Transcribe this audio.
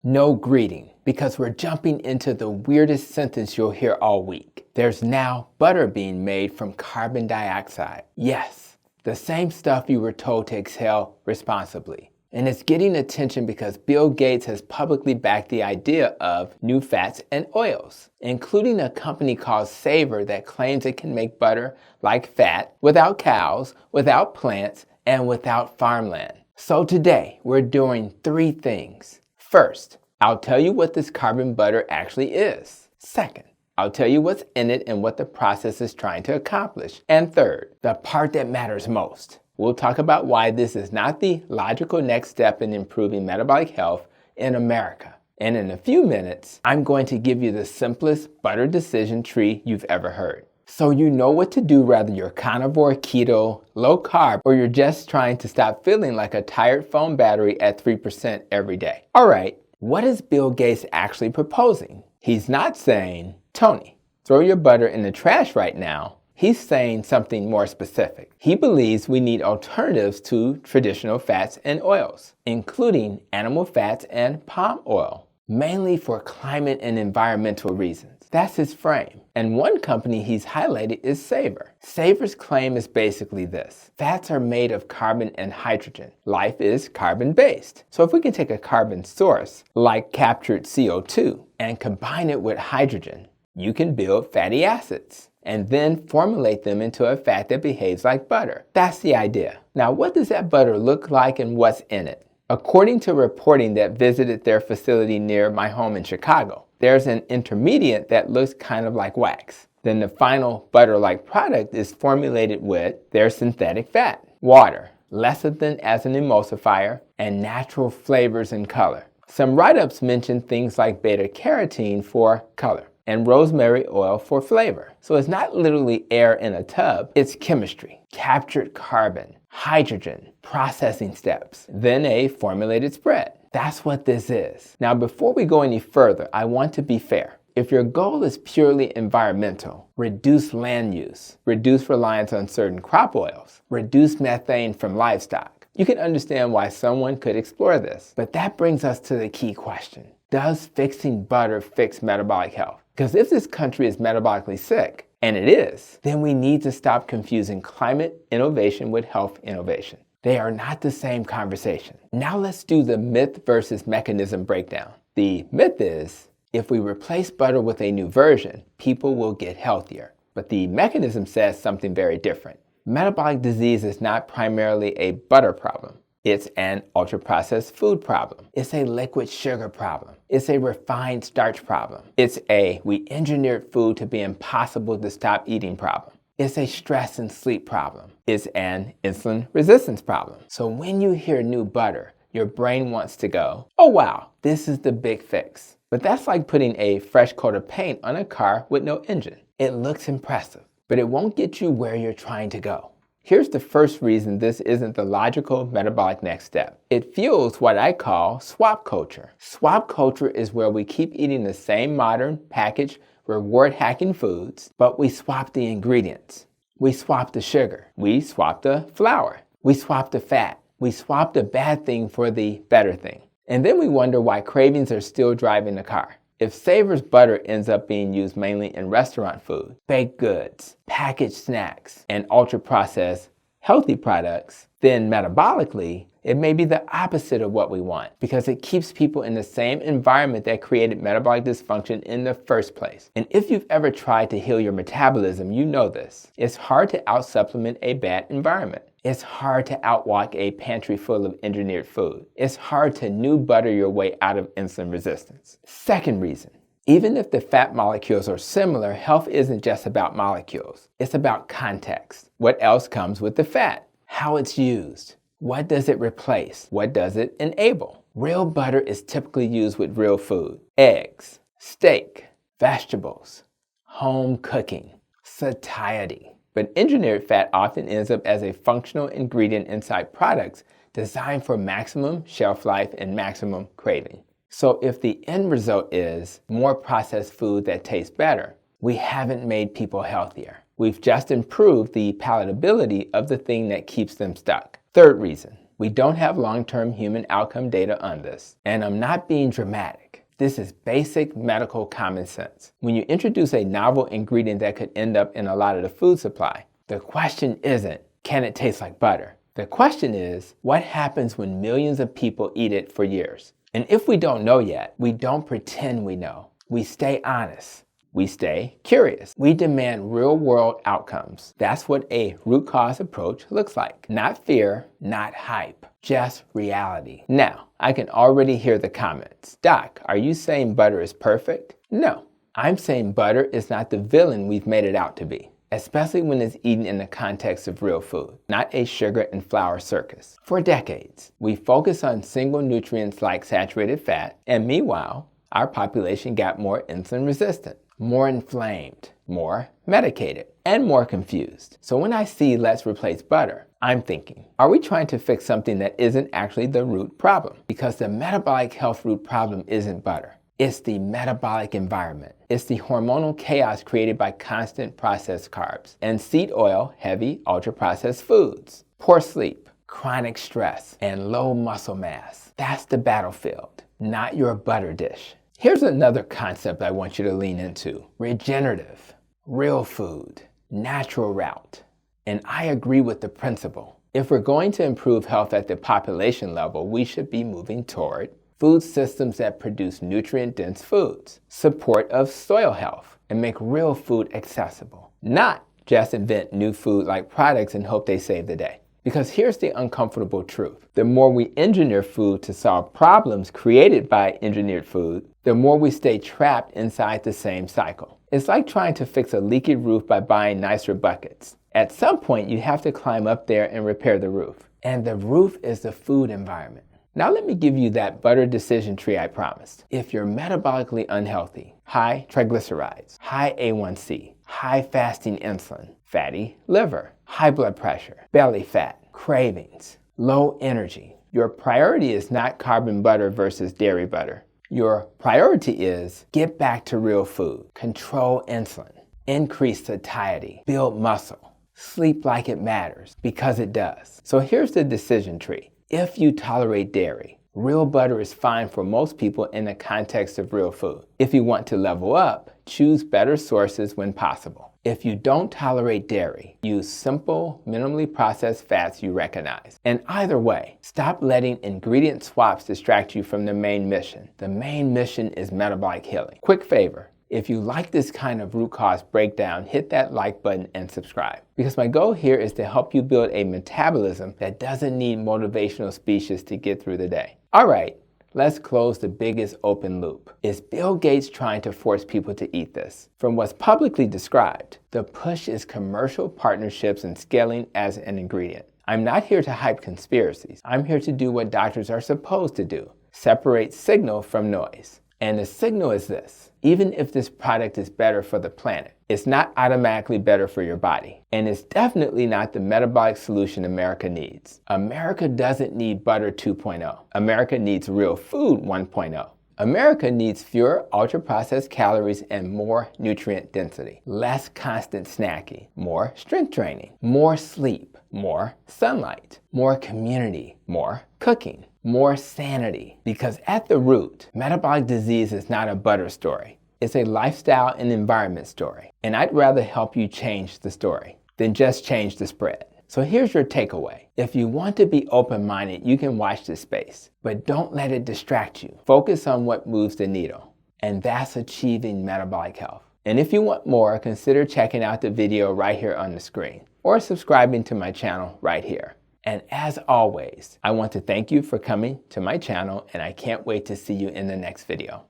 No greeting, because we're jumping into the weirdest sentence you'll hear all week. There's now butter being made from carbon dioxide. Yes, the same stuff you were told to exhale responsibly. And it's getting attention because Bill Gates has publicly backed the idea of new fats and oils, including a company called Savor that claims it can make butter like fat without cows, without plants, and without farmland. So today, we're doing 3 things. First, I'll tell you what this carbon butter actually is. Second, I'll tell you what's in it and what the process is trying to accomplish. And third, the part that matters most. We'll talk about why this is not the logical next step in improving metabolic health in America. And in a few minutes, I'm going to give you the simplest butter decision tree you've ever heard. So you know what to do whether you're carnivore, keto, low carb, or you're just trying to stop feeling like a tired phone battery at 3% every day. All right, what is Bill Gates actually proposing? He's not saying, Tony, throw your butter in the trash right now. He's saying something more specific. He believes we need alternatives to traditional fats and oils, including animal fats and palm oil, mainly for climate and environmental reasons. That's his frame. And one company he's highlighted is Savor. Savor's claim is basically this: fats are made of carbon and hydrogen. Life is carbon-based. So if we can take a carbon source, like captured CO2, and combine it with hydrogen, you can build fatty acids and then formulate them into a fat that behaves like butter. That's the idea. Now, what does that butter look like and what's in it? According to reporting that visited their facility near my home in Chicago, there's an intermediate that looks kind of like wax. Then the final butter-like product is formulated with their synthetic fat, water, lecithin as an emulsifier, and natural flavors and color. Some write-ups mention things like beta-carotene for color and rosemary oil for flavor. So it's not literally air in a tub, it's chemistry, captured carbon, hydrogen, processing steps, then a formulated spread. That's what this is. Now, before we go any further, I want to be fair. If your goal is purely environmental, reduce land use, reduce reliance on certain crop oils, reduce methane from livestock, you can understand why someone could explore this. But that brings us to the key question. Does fixing butter fix metabolic health? Because if this country is metabolically sick, and it is, then we need to stop confusing climate innovation with health innovation. They are not the same conversation. Now let's do the myth versus mechanism breakdown. The myth is, if we replace butter with a new version, people will get healthier. But the mechanism says something very different. Metabolic disease is not primarily a butter problem. It's an ultra-processed food problem. It's a liquid sugar problem. It's a refined starch problem. It's a we engineered food to be impossible to stop eating problem. It's a stress and sleep problem. It's an insulin resistance problem. So when you hear new butter, your brain wants to go, oh wow, this is the big fix. But that's like putting a fresh coat of paint on a car with no engine. It looks impressive, but it won't get you where you're trying to go. Here's the first reason this isn't the logical metabolic next step. It fuels what I call swap culture. Swap culture is where we keep eating the same modern, packaged, reward-hacking foods, but we swap the ingredients. We swap the sugar. We swap the flour. We swap the fat. We swap the bad thing for the better thing. And then we wonder why cravings are still driving the car. If Savor's butter ends up being used mainly in restaurant food, baked goods, packaged snacks, and ultra-processed healthy products, then metabolically, it may be the opposite of what we want because it keeps people in the same environment that created metabolic dysfunction in the first place. And if you've ever tried to heal your metabolism, you know this. It's hard to out-supplement a bad environment. It's hard to outwalk a pantry full of engineered food. It's hard to new butter your way out of insulin resistance. Second reason, even if the fat molecules are similar, health isn't just about molecules. It's about context. What else comes with the fat? How it's used. What does it replace? What does it enable? Real butter is typically used with real food. Eggs, steak, vegetables, home cooking, satiety. But engineered fat often ends up as a functional ingredient inside products designed for maximum shelf life and maximum craving. So if the end result is more processed food that tastes better, we haven't made people healthier. We've just improved the palatability of the thing that keeps them stuck. Third reason, We don't have long-term human outcome data on this. And I'm not being dramatic. This is basic medical common sense. When you introduce a novel ingredient that could end up in a lot of the food supply, the question isn't, can it taste like butter? The question is, what happens when millions of people eat it for years? And if we don't know yet, we don't pretend we know. We stay honest. We stay curious. We demand real-world outcomes. That's what a root cause approach looks like. Not fear, not hype, just reality. Now, I can already hear the comments. Doc, are you saying butter is perfect? No, I'm saying butter is not the villain we've made it out to be, especially when it's eaten in the context of real food, not a sugar and flour circus. For decades, we focused on single nutrients like saturated fat, and meanwhile, our population got more insulin resistant, more inflamed, more medicated, and more confused. So when I see let's replace butter, I'm thinking, are we trying to fix something that isn't actually the root problem? Because the metabolic health root problem isn't butter. It's the metabolic environment. It's the hormonal chaos created by constant processed carbs and seed oil, heavy, ultra-processed foods, poor sleep, chronic stress, and low muscle mass. That's the battlefield, not your butter dish. Here's another concept I want you to lean into. Regenerative, real food, natural route. And I agree with the principle. If we're going to improve health at the population level, we should be moving toward food systems that produce nutrient-dense foods, support of soil health, and make real food accessible. Not just invent new food-like products and hope they save the day. Because here's the uncomfortable truth. The more we engineer food to solve problems created by engineered food, the more we stay trapped inside the same cycle. It's like trying to fix a leaky roof by buying nicer buckets. At some point, you have to climb up there and repair the roof. And the roof is the food environment. Now let me give you that butter decision tree I promised. If you're metabolically unhealthy, high triglycerides, high A1C, high fasting insulin, fatty liver, high blood pressure, belly fat, cravings, low energy, your priority is not carbon butter versus dairy butter. Your priority is get back to real food, control insulin, increase satiety, build muscle, sleep like it matters, because it does. So here's the decision tree. If you tolerate dairy, real butter is fine for most people in the context of real food. If you want to level up, choose better sources when possible. If you don't tolerate dairy, use simple, minimally processed fats you recognize. And either way, stop letting ingredient swaps distract you from the main mission. The main mission is metabolic healing. Quick favor. If you like this kind of root cause breakdown, hit that like button and subscribe. Because my goal here is to help you build a metabolism that doesn't need motivational speeches to get through the day. All right, let's close the biggest open loop. Is Bill Gates trying to force people to eat this? From what's publicly described, the push is commercial partnerships and scaling as an ingredient. I'm not here to hype conspiracies. I'm here to do what doctors are supposed to do. Separate signal from noise. And the signal is this. Even if this product is better for the planet, it's not automatically better for your body. And it's definitely not the metabolic solution America needs. America doesn't need butter 2.0. America needs real food 1.0. America needs fewer ultra-processed calories and more nutrient density. Less constant snacking, more strength training, more sleep, more sunlight, more community, more cooking, more sanity. Because at the root, metabolic disease is not a butter story. It's a lifestyle and environment story. And I'd rather help you change the story than just change the spread. So here's your takeaway. If you want to be open-minded, you can watch this space, but don't let it distract you. Focus on what moves the needle, and that's achieving metabolic health. And if you want more, consider checking out the video right here on the screen, or subscribing to my channel right here. And as always, I want to thank you for coming to my channel, and I can't wait to see you in the next video.